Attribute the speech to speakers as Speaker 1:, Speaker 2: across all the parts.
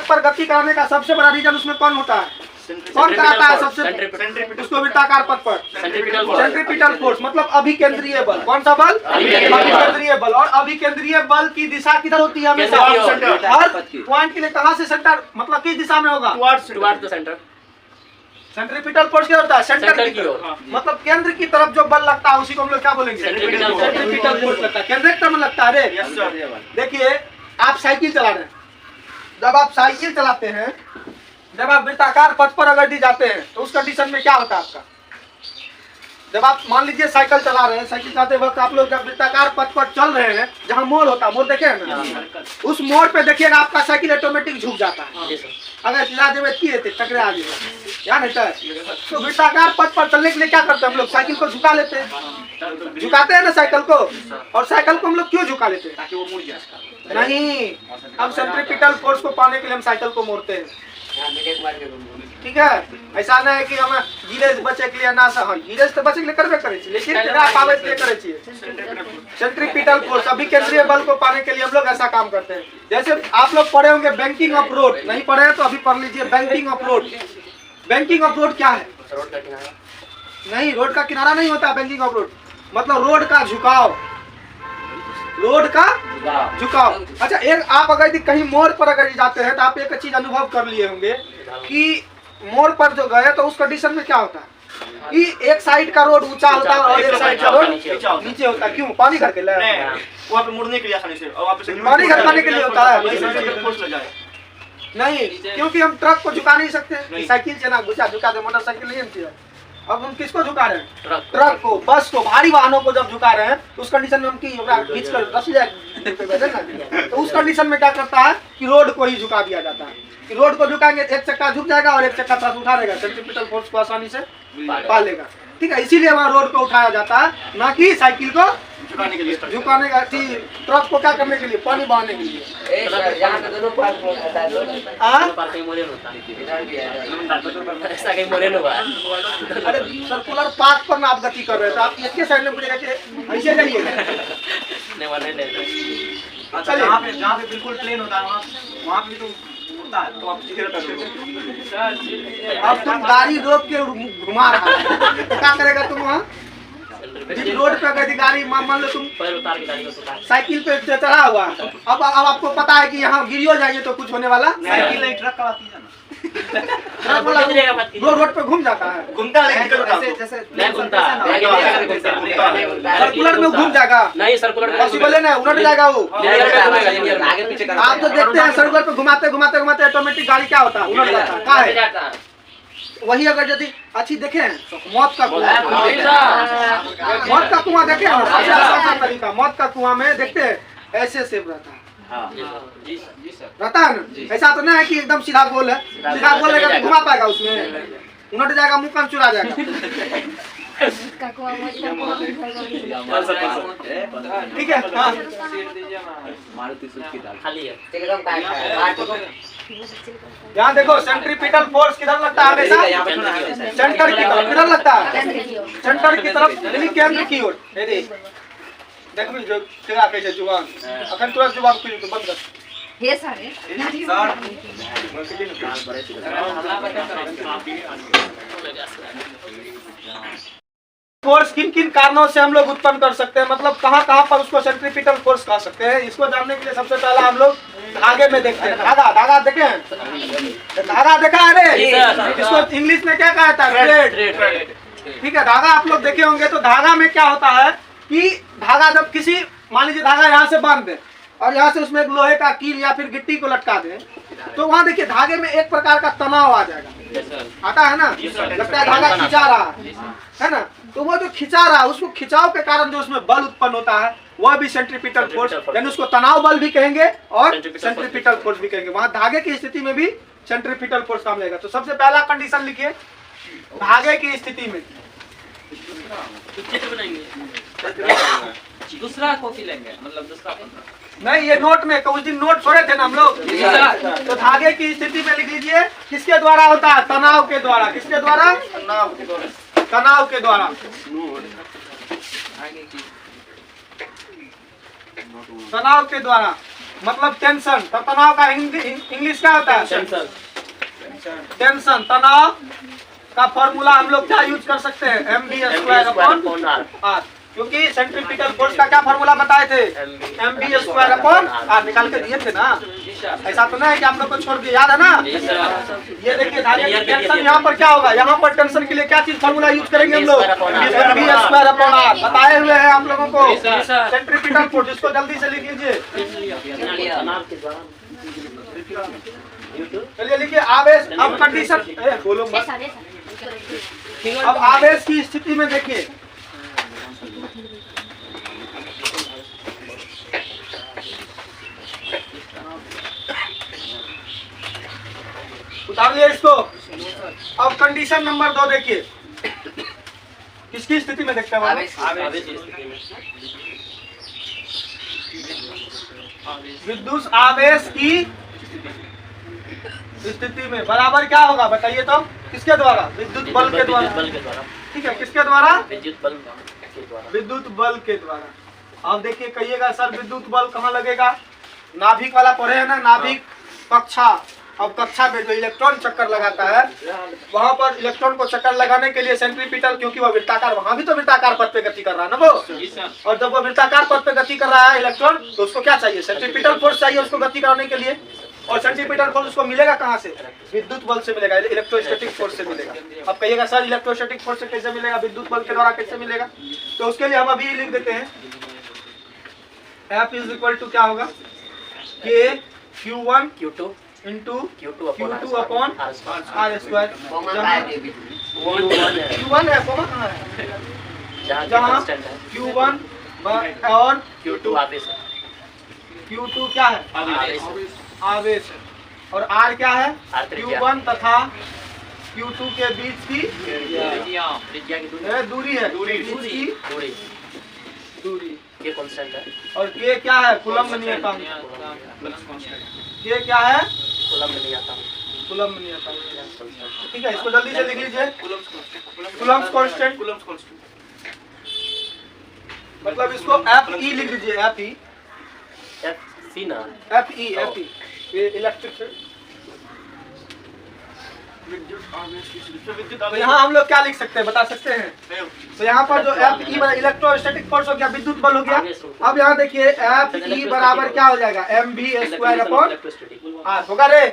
Speaker 1: पर गति कराने का सबसे बड़ा रीजन उसमें कौन होता है? कौन कराता है सबसे? उसको वृत्ताकार पथ पर सेंट्रीपिटल फोर्स, मतलब अभिकेंद्रीय बल। कौन सा बल? अभिकेंद्रीय बल। और अभिकेंद्रीय बल की दिशा किधर होती है हमेशा? हर पॉइंट के लिए कहाँ से सेंटर, मतलब किस दिशा में होगा?
Speaker 2: Towards the centre.
Speaker 1: Centripetal force क्या होता है? सेंटर की ओर, मतलब केंद्र की तरफ जो बल लगता है उसी को हम लोग क्या बोलेंगे? सेंट्रीपिटल फोर्स लगता है। केंद्र की तरफ में लगता है। देखिए आप साइकिल चला रहे हैं, जब आप साइकिल चलाते हैं, जब आप वृत्ताकार पथ पर अगर जाते हैं तो उस कंडीशन में क्या होता है आपका? जब आप मान लीजिए साइकिल चला रहे हैं, साइकिल चलाते वक्त आप लोग जब वृत्ताकार पथ पर चल रहे हैं, जहाँ मोड़ होता है, मोड़ देखे हैं ना, उस मोड़ पे देखिएगा आपका साइकिल ऑटोमेटिक झुक जाता है। अगर टकरे आ क्या नहीं है। तो वृत्ताकार पथ पर चलने के लिए क्या करते हैं हम लोग? साइकिल को झुका लेते हैं, झुकाते हैं ना साइकिल को। और साइकिल को हम लोग क्यों झुका लेते हैं? ताकि वो मुड़ जाए। नहीं, हम सेंट्रीपिटल फोर्स को पाने के लिए हम साइकिल को मोड़ते हैं। ठीक है, ऐसा नहीं है कि हम गिरेज बचे के लिए ना, गिरेज तो बचे के लिए करबे करे छी, लेकिन पावे के लिए करे छी। सेंट्रीपिटल फोर्स, अभी केंद्रीय बल को पाने के लिए हम लोग ऐसा काम करते हैं। जैसे आप लोग पढ़े होंगे बैंकिंग ऑफ रोड, नहीं पढ़े हैं तो अभी पढ़ लीजिए banking of road. Banking of road क्या है?
Speaker 2: रोड का किनारा
Speaker 1: नहीं, रोड का किनारा नहीं होता बैंकिंग ऑफ रोड, मतलब रोड का झुकाव, रोड का झुकाव। अच्छा, एक आप अगर कहीं मोड़ पर अगर जाते हैं तो आप एक चीज अनुभव कर लिए होंगे कि मोड़ पर जो गए तो उस कंडीशन में क्या होता है कि एक साइड का रोड ऊंचा होता है और एक साइड का रोड नीचे होता है। क्यों? पानी घर के लिए,
Speaker 3: वहाँ पे मुड़ने के लिए आसानी से, और वहाँ पे
Speaker 1: पानी घर पाने के लिए होता है। नहीं, क्योंकि हम ट्रक को झुका नहीं सकते, साइकिल से ना झुका दे, मोटरसाइकिल नहीं है। अब हम किसको झुका रहे हैं? ट्रक को, बस को, भारी वाहनों को जब झुका रहे हैं तो उस कंडीशन में हम खींच कर रस्सी तो उस कंडीशन में क्या करता है कि रोड को ही झुका दिया जाता है। कि रोड को झुकाएंगे, एक चक्का झुक जाएगा और एक चक्का थोड़ा उठा देगा, सेंट्रीपिटल फोर्स को आसानी से पा लेगा। ठीक है, इसीलिए वहाँ रोड को उठाया जाता है, ना कि साइकिल को झुकाने के लिए, ट्रक को क्या करने के लिए? पानी बहाने के लिए। अरे सर्कुलर पाथ पर ना आप गति कर रहे थे, आप एक साइड में ऐसे जाइए।
Speaker 3: अच्छा, जहाँ पे बिल्कुल प्लेन होता है वहाँ पे तो
Speaker 1: अब तुम गाड़ी रोक के घुमा रहा है, क्या करेगा तुम वहाँ? रोड पे अगर गाड़ी मान लो तुम साइकिल पे चढ़ा हुआ, अब आपको पता है कि यहाँ गिरियो जाइए तो कुछ होने वाला
Speaker 3: साइकिल नहीं, ट्रक का
Speaker 1: रोड पे घूम जाता है,
Speaker 3: घूमता
Speaker 1: सर्कुलर में घूम जाएगा।
Speaker 2: नहीं, सर्कुलर
Speaker 1: पॉसिबल है ना, उलट जाएगा वो। आप तो देखते हैं सर्कुलर पे घुमाते घुमाते घुमाते ऑटोमेटिक गाड़ी क्या होता है? उलट जाता है। वही अगर यदि अच्छी देखें मौत का कुआं, मौत का कुआं देखे सबसे आसान तरीका, मौत का कुआं में देखते हैं ऐसे सेब रहता है, रहता है ना। ऐसा तो नहीं है कि एकदम सीधा गोल है, सीधा गोल है तो घुमा पाएगा, उसमें उलट जाएगा, मुंह कान चुरा जाएगा। ठीक है, यहाँ देखो सेंट्रीपिटल फोर्स किधर लगता है हमेशा? सेंटर की तरफ। किधर लगता है? सेंटर की तरफ, यानी केंद्र की ओर। देख भी जो तेरा कैसे जुबान अखन तुरंत जुबान खुली तो बंद कर।
Speaker 4: हे सर
Speaker 1: फोर्स किन किन कारणों से हम लोग उत्पन्न कर सकते हैं, मतलब कहाँ कहाँ पर उसको सेंट्रीपिटल फोर्स कह सकते हैं? इसको जानने के लिए सबसे पहला हम लोग धागे में देखते हैं। धागा देखे हैं? धागा देखा है रे? इसको इंग्लिश में क्या कहा था? थ्रेड। ठीक है, धागा आप लोग देखे होंगे। तो धागा में क्या होता है कि धागा जब किसी, मान लीजिए धागा यहाँ से बांध दे और यहाँ से उसमें एक लोहे का कील या फिर गिट्टी को लटका दे, तो वहाँ देखिए धागे में एक प्रकार का तनाव आ जाएगा, आता है ना, लगता है धागा खिंचा रहा है ना। तो वो जो खिंचा रहा है, उसको खिंचाव के कारण जो उसमें बल उत्पन्न होता है वह भी सेंट्रीपिटल फोर्स, यानी उसको तनाव बल भी कहेंगे और सेंट्रीपिटल फोर्स भी कहेंगे। वहाँ धागे की स्थिति में भी सेंट्रीपिटल फोर्स काम लेगा। तो सबसे पहला कंडीशन लिखिए धागे की स्थिति में।
Speaker 5: दूसरा कॉपी लेंगे, मतलब दूसरा
Speaker 1: नहीं, ये नोट में उस दिन नोट छोड़े थे ना हम लोग। तो धागे की स्थिति में लिख लीजिए किसके द्वारा होता है? तनाव के द्वारा। किसके द्वारा? तनाव के द्वारा। तनाव के द्वारा। तनाव के द्वारा। मतलब टेंशन। तो तनाव का इंग्लिश क्या होता है? टेंशन। तनाव का फॉर्मूला हम लोग क्या यूज कर सकते हैं? mv²/r, क्योंकि सेंट्रीपिटल फोर्स का क्या फॉर्मूला बताए थे? mv²/r निकाल के दिए थे ना। ऐसा तो नहीं है कि आप लोग को छोड़ दिए, याद है ना? ये देखिए टेंशन, यहाँ पर क्या होगा? यहाँ पर टेंशन के लिए क्या चीज फॉर्मूला यूज करेंगे हम लोग? mv²/r बताए हुए हैं आप लोगों को। सेंट्रीपिटल फोर्स, इसको जल्दी से लिख लीजिए। चलिए लिखिए आवेश। अब कंडीशन बोलो मत। अब आवेश की स्थिति में देखिए, उतारिए इसको। अब कंडीशन नंबर 2 देखिए, किसकी स्थिति में देखते हैं? विद्युत आवेश की स्थिति में बराबर क्या होगा बताइए तो? किसके द्वारा? विद्युत बल के द्वारा। ठीक है, किसके द्वारा? विद्युत बल के द्वारा। अब देखिए कहिएगा सर विद्युत बल कहाँ लगेगा? नाभिक वाला पढ़े है ना, नाभिक कक्षा। अब कक्षा में जो इलेक्ट्रॉन चक्कर लगाता है, वहां पर इलेक्ट्रॉन को चक्कर लगाने के लिए सेंट्रीपिटल, क्योंकि वह वृत्ताकार, वहां भी तो वृत्ताकार पथ पे गति कर रहा है ना वो। और जब वो वृत्ताकार पथ पे गति कर रहा है इलेक्ट्रॉन, तो उसको क्या चाहिए? सेंट्रीपिटल फोर्स चाहिए उसको गति कराने के लिए। और सेंट्रीपिटल फोर्स उसको मिलेगा कहाँ से? विद्युत बल से मिलेगा, इलेक्ट्रोस्टैटिक फोर्स से मिलेगा। अब कहिएगा सर इलेक्ट्रोस्टैटिक फोर्स से कैसे मिलेगा? विद्युत बल के द्वारा कैसे मिलेगा? तो उसके लिए हम अभी लिख देते हैं, F = क्या होगा? K/Q1 into Q2/r²। Q1 है, कहाँ है? जहाँ Q1 और
Speaker 5: Q2
Speaker 1: Q2 क्या है? आवेश है। और R क्या है? Q1 तथा Q2 के बीच की दूरी है। दूरी
Speaker 5: K कांस्टेंट है।
Speaker 1: और K क्या है? कूलम्ब नियतांक। K क्या है? कूलम्ब नियतांक। ठीक है, इसको जल्दी से लिख लीजिए। कूलम्ब कांस्टेंट, मतलब इसको Fe लिख दीजिए। Fe ये इलेक्ट्रिक फील्ड। तो यहाँ हम लोग क्या लिख सकते हैं बता सकते हैं? तो यहाँ पर जो Fe इलेक्ट्रोस्टैटिक फोर्स हो गया, विद्युत बल हो गया। अब यहाँ देखिए Fe बराबर क्या हो जाएगा? mv²/r होगा रे,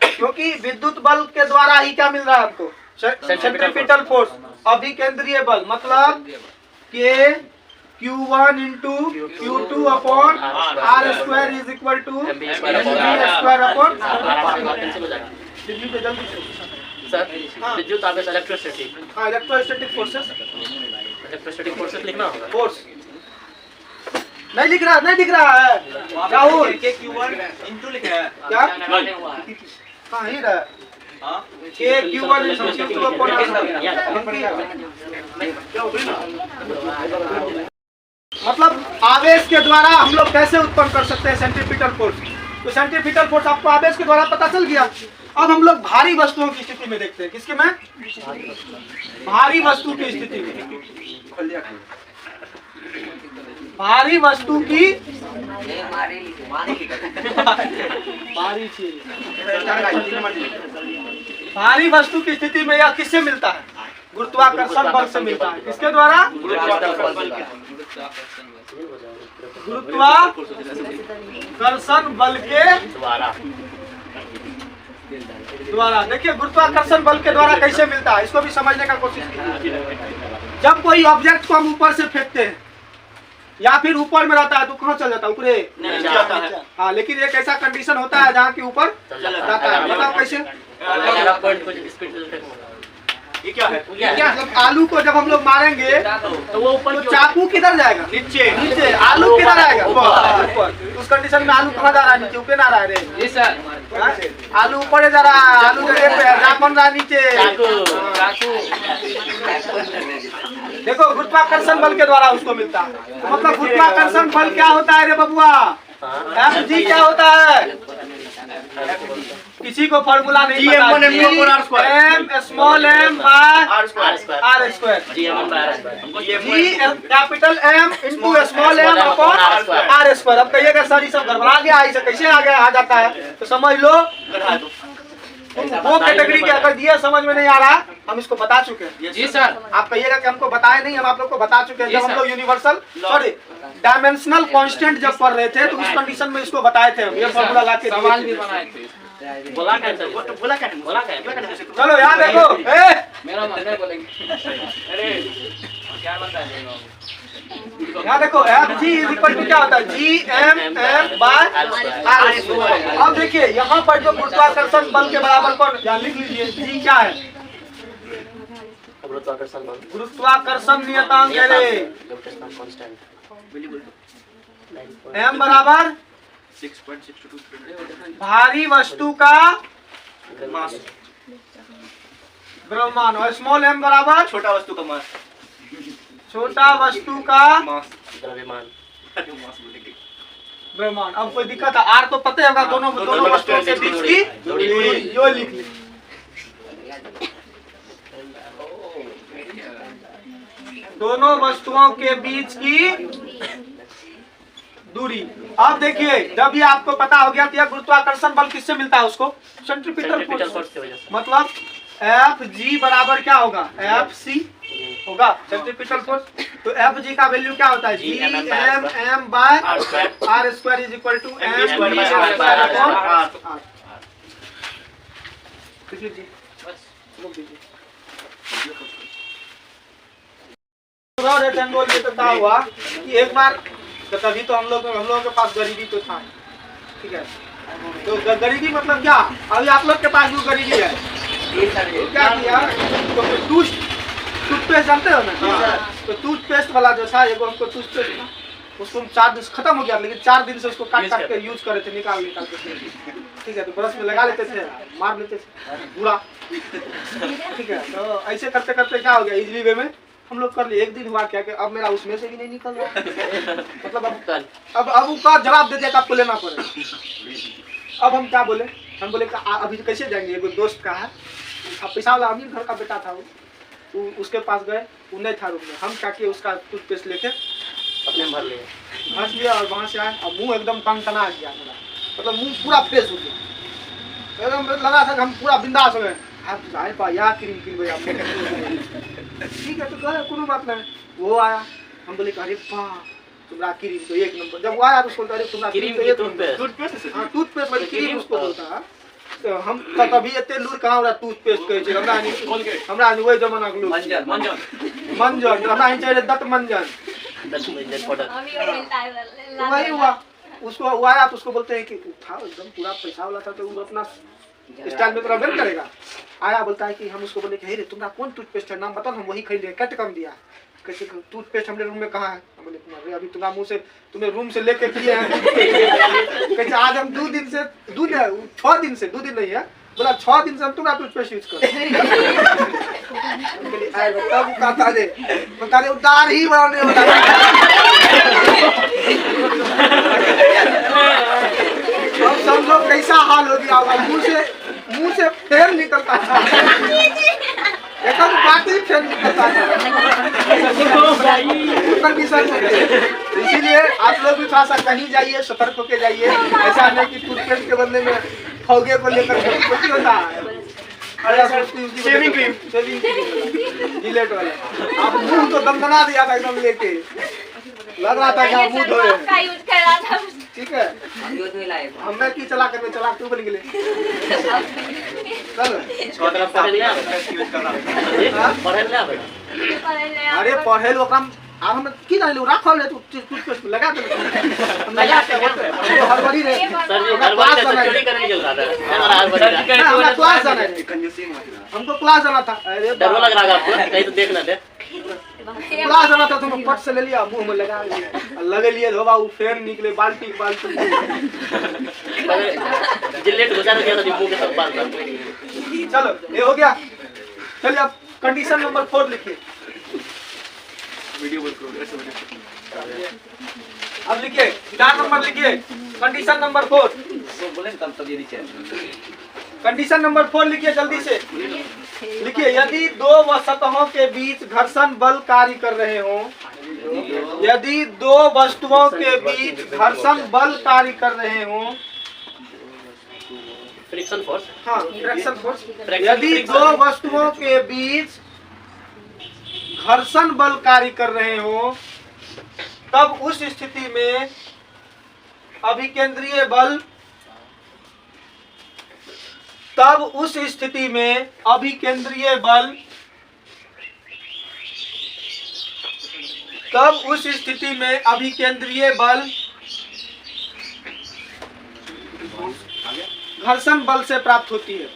Speaker 1: क्योंकि विद्युत बल के द्वारा ही क्या मिल रहा है हमको? सेंट्रीपिटल फोर्स, अभिकेंद्रीय बल, मतलब Q1 इंटू Q2/r² जल्दी से
Speaker 5: सर विद्युत आवेश इलेक्ट्रोस्टैटिक।
Speaker 1: हाँ, इलेक्ट्रोस्टैटिक फोर्सेस
Speaker 5: लिखना होगा।
Speaker 1: फोर्स नहीं दिख रहा है राहुल।
Speaker 3: Q1 इंटू लिखा है
Speaker 1: क्या? हाँ ही रहा। Q1 into Q2/r। मतलब आवेश के द्वारा हम लोग कैसे उत्पन्न कर सकते हैं सेंट्रीपिटल फोर्स? तो सेंट्रीपिटल फोर्स आपको आवेश के द्वारा पता चल गया। अब हम लोग भारी वस्तुओं की स्थिति में देखते हैं। किसके में? भारी वस्तु की स्थिति में। भारी वस्तु की भारी वस्तु की स्थिति में यह किससे मिलता है? गुरुत्वाकर्षण बल से मिलता है। किसके द्वारा? गुरुत्वाकर्षण बल के द्वारा। देखिए गुरुत्वाकर्षण बल के द्वारा कैसे मिलता है, इसको भी समझने का कोशिश कीजिए। जब कोई ऑब्जेक्ट को हम ऊपर से फेंकते हैं या फिर ऊपर में रहता है तो कहाँ चल जाता है? ऊपर जाता है। हाँ, लेकिन एक ऐसा कंडीशन होता है जहाँ की ऊपर जाता है। बताओ कैसे?
Speaker 3: ये क्या है?
Speaker 1: मतलब आलू को जब हम लोग मारेंगे तो वो ऊपर, तो चाकू किधर जाएगा? नीचे। आलू किधर आएगा? ऊपर। उस कंडीशन में आलू कहाँ जा रहा है? नीचे। ऊपर ना रहा है रे। जी सर। आलू ऊपर जा रहा है, आलू जगह पे है, बन रहा है नीचे। देखो गुरुत्वाकर्षण बल के द्वारा उसको मिलता है। मतलब गुरुत्वाकर्षण बल क्या होता है रे बबुआ? Fg क्या होता है? किसी को फॉर्मूला नहीं
Speaker 3: GM1
Speaker 1: पता।
Speaker 3: M1 R square।
Speaker 1: M small m बाय
Speaker 3: R square।
Speaker 1: R square.
Speaker 5: GM1 by R square।
Speaker 1: G capital M into small m upon R square. अब कहिएगा सर ये सब गड़बड़ा गया, ऐसे कैसे आ जाता है? तो समझ लो वो कैटेगरी के अगर दिए समझ में नहीं आ रहा, हम इसको बता चुके हैं।
Speaker 2: जी सर।
Speaker 1: आप कहिएगा कि हमको बताए नहीं, हम आप लोग को बता चुके हैं। जब हम लोग यूनिवर्सल सॉरी डायमेंशनल कांस्टेंट जब पढ़ रहे थे तो उस कंडीशन में इसको बताए थे हम, ये फॉर्मूला ला के
Speaker 2: सवाल भी बनाए थे।
Speaker 5: बोला क्या सर?
Speaker 3: बोला क्या है?
Speaker 5: बोला क्या है?
Speaker 1: चलो याद देखो
Speaker 2: मेरा मन नहीं बोलेंगे। अरे क्या बनता है?
Speaker 1: यहाँ देखो F G is equal to क्या होता है? G M M by R square. अब देखिए यहाँ पर जो गुरुत्वाकर्षण बल के बराबर कौन, यहाँ लिख लीजिए जी क्या है?
Speaker 5: गुरुत्वाकर्षण बल।
Speaker 1: गुरुत्वाकर्षण नियतांक है रे।
Speaker 5: Gravitational constant.
Speaker 1: एम बराबर
Speaker 3: 6.622
Speaker 1: भारी वस्तु का
Speaker 3: मास।
Speaker 1: द्रव्यमान और स्मॉल एम बराबर
Speaker 3: छोटा वस्तु का मास।
Speaker 1: छोटा वस्तु का
Speaker 3: मास।
Speaker 5: द्रव्यमान।
Speaker 3: मास बोलेंगे।
Speaker 1: द्रव्यमान। अब कोई दिक्कत है? आर तो पता होगा दोनों वस्तुओं के बीच की दूरी, यो लिख ली। दोनों वस्तुओं के बीच की दूरी। अब देखिए जब ये आपको पता हो गया तो यह गुरुत्वाकर्षण बल किससे मिलता है? उसको सेंट्रीपिटल फोर्स
Speaker 5: की वजह से।
Speaker 1: मतलब एफ जी बराबर क्या होगा? एफ सी होगा सेंट्रीपिटल फोर्स। तो एफ जी का वैल्यू क्या होता है? G M M by R square is equal to M
Speaker 3: square by
Speaker 1: rectangle में तो क्या हुआ कि एक बार तो तभी तो हम लोगों के पास गरीबी तो था, ठीक है? तो गरीबी मतलब क्या? अभी आप लोग के पास भी गरीबी है। तो क्या किया तो टूथपेस्ट जानते हो ना? तो टूथपेस्ट वाला जो था एगो हमको टूथपेस्ट था, उसको 4 दिन खत्म हो गया, लेकिन 4 दिन से उसको काट के यूज करे थे, निकाल के, ठीक है? तो ब्रश में लगा लेते थे, मार लेते थे पूरा, ठीक है? तो ऐसे करते करते क्या हो गया, इजली वे में हम लोग कर लिए। एक दिन हुआ क्या कि अब मेरा उसमें से भी नहीं निकल रहा, मतलब अब उसका जवाब दे दिया आपको लेना पड़ेगा। अब हम क्या बोले? हम बोले अभी कैसे जाएंगे? एक दोस्त का है, पैसा वाला अमीर घर का बेटा था वो, उसके पास गए, वो नहीं था रूम में। हम क्या किए उसका टूथपेस्ट लेके
Speaker 5: अपने भर लिए,
Speaker 1: घस लिया और वहाँ से आए और मुंह एकदम टनटना गया मेरा, मतलब मुंह पूरा फ्रेश हो गया, एकदम लगा था हम पूरा बिंदास हो गए। आप आए पा या क्रीम क्रीम भैया ठीक है? तो कहे कोनो बात नहीं। वो आया, हम बोले अरे पा तुम्हारा क्रीम तो एक नंबर। जब वो आया तो उसको अरे तुम्हारा क्रीम तो एक नंबर। टूथपेस्ट, हाँ टूथपेस्ट मतलब क्रीम उसको बोलता है। तो हम तभी इतने लूर कहाँ हो रहा टूथपेस्ट कहे छे हमरा नहीं वही जमाना के लोग मंजन हमरा ही चाहिए दत्त मंजन वही हुआ। उसको वो आया तो उसको बोलते हैं कि उठाओ, एकदम पूरा पैसा वाला था तो वो अपना स्टाइल में तो रगड़ करेगा। आया बोलता है कि हम उसको बोले कि हे रे तुम्हारा कौन टूथपेस्ट है, नाम बताओ, हम वही खरीदे, कट कम दिया। कैसे टूथपेस्ट हमने रूम में कहाँ है? हम बोले तुम्हारे अभी तुम्हारा मुँह से तुम्हें रूम से लेके पिए हैं कैसे आज हम 2 दिन से 6 दिन से 2 दिन नहीं है, बोला 6 दिन से हम तुम्हारा टूथपेस्ट यूज कर बता दे उतार ही बनाने वाला अब समझो कैसा हाल हो गया होगा। मुंह से फेर निकलता था, एकदम बाटी फेर निकलता था कंडीशन में। इसीलिए आप लोग भी थोड़ा सा कहीं जाइए, सतर्क होके जाइए। ऐसा नहीं कि टूथपेस्ट के बदले में फौगे को लेकर कुछ होता है। शेविंग क्रीम जिलेट वाला आप मुंह तो दमदना दिया था एकदम लेके, लग रहा था कि आप मुंह धोए, ठीक है? हमने की चला कर चला क्यों बन गए? चलो अरे पढ़े लो काम अब हम की जाने राखल है टूथपेस्ट लगा दे हम लगा के हड़बड़ी रे
Speaker 5: सर जी हड़बड़ी से चोरी करने के लिए हमारा हड़बड़ी
Speaker 1: हमरा क्लास जाना है, हमको क्लास जाना था। अरे
Speaker 5: डर लग रहा है आपको कहीं तो देख ना दे,
Speaker 1: क्लास जाना था तो मैं पट से ले लिया, मुंह में लगा लिया, लगे लिए धोबा वो फेर निकले बाल्टी
Speaker 5: जिलेट गुजार दिया था मुंह के सब बाल कर।
Speaker 1: चलो ये हो गया। चलिए अब कंडीशन नंबर 4 लिखिए।
Speaker 3: वीडियो
Speaker 1: अब लिखिए 4 नंबर लिखिए कंडीशन नंबर 4।
Speaker 3: बोले तब ये नीचे
Speaker 1: कंडीशन नंबर 4 लिखिए जल्दी से, लिखिए यदि दो सतहों के बीच घर्षण बल कार्य कर रहे हो, यदि दो वस्तुओं के बीच घर्षण बल कार्य कर रहे हो,
Speaker 5: फ्रिक्शन फोर्स,
Speaker 1: हाँ फ्रिक्शन फोर्स, यदि दो वस्तुओं के बीच घर्षण बल कार्य कर रहे हो, तब उस स्थिति में अभिकेंद्रीय बल, तब उस स्थिति में अभिकेंद्रीय बल, तब उस स्थिति में अभिकेंद्रीय बल घर्षण बल से प्राप्त होती है,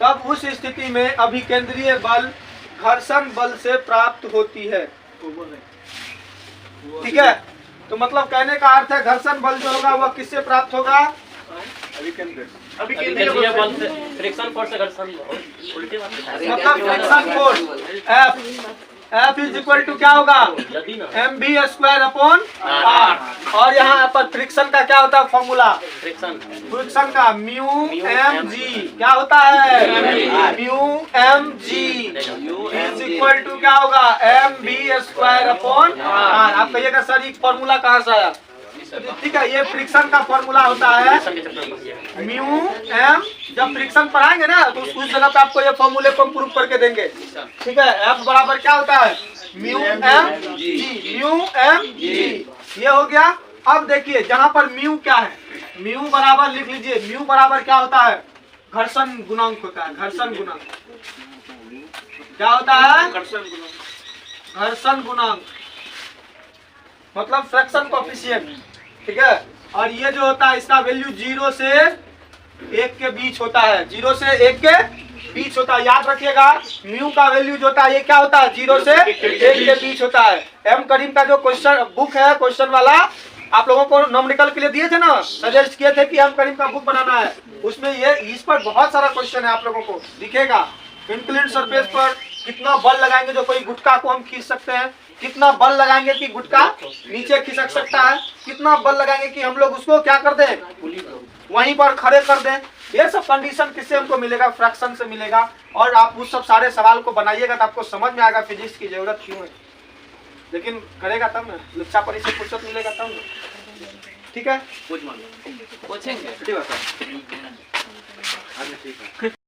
Speaker 1: तब उस स्थिति में अभिकेंद्रीय बल घर्षण बल से प्राप्त होती है। ठीक है, तो मतलब कहने का अर्थ है घर्षण बल जो होगा वह किससे प्राप्त होगा?
Speaker 5: अभिकेंद्रीय बल से, फ्रिक्शन फोर्स से घर्षण, उल्टी बात है।
Speaker 1: मतलब friction force F is equal to क्या होगा?
Speaker 5: यदि ना
Speaker 1: mv स्क्वायर अपॉन r, और यहाँ पर फ्रिक्शन का क्या होता है फॉर्मूला? फ्रिक्शन का म्यू एम जी क्या होता है? Mu M G is equal to क्या होगा? mv square upon r। आप कहिएगा सर ये फॉर्मूला कहाँ से आया? ठीक है, ये फ्रिक्शन का फॉर्मूला होता है म्यू एम। जब फ्रिक्शन पढ़ाएंगे ना तो उस जगह पे आपको ये फॉर्मूले को प्रूव करके देंगे। ठीक है, F बराबर क्या होता है? Mu M G, mu M G, ये हो गया। अब देखिए जहाँ पर म्यू क्या है, म्यू बराबर लिख लीजिए, म्यू बराबर क्या होता है? घर्षण गुणांक होता है। घर्षण गुणांक क्या होता है? घर्षण गुणांक मतलब फ्रैक्शन कोएफिशिएंट। ठीक है, और ये जो होता है इसका वैल्यू 0 से 1 के बीच होता है, 0 से 1 के बीच होता है। याद रखिएगा म्यू का वैल्यू जो होता है ये क्या होता है? 0 से 1 के बीच होता है। एम करीम का जो क्वेश्चन बुक है, क्वेश्चन वाला आप लोगों को न्यूमेरिकल के लिए दिए थे ना, सजेस्ट किए थे कि एम करीम का बुक बनाना है, उसमें ये इस पर बहुत सारा क्वेश्चन है, आप लोगों को दिखेगा। इंक्लिन सरफेस पर कितना बल लगाएंगे जो कोई गुटका को हम खींच सकते हैं, कितना बल लगाएंगे कि गुटका नीचे खिसक सकता है, कितना बल लगाएंगे कि हम लोग उसको क्या कर दें, वहीं पर खड़े कर दें। ये सब कंडीशन किससे हमको मिलेगा? फ्रैक्शन से मिलेगा। और आप उस सब सारे सवाल को बनाइएगा तो आपको समझ में आएगा फिजिक्स की जरूरत क्यों है, लेकिन करेगा तब ना, लच्छा परी से फुर्सत मिलेगा तब ना। ठीक है,
Speaker 2: पूछेंगे।
Speaker 1: ठीक है।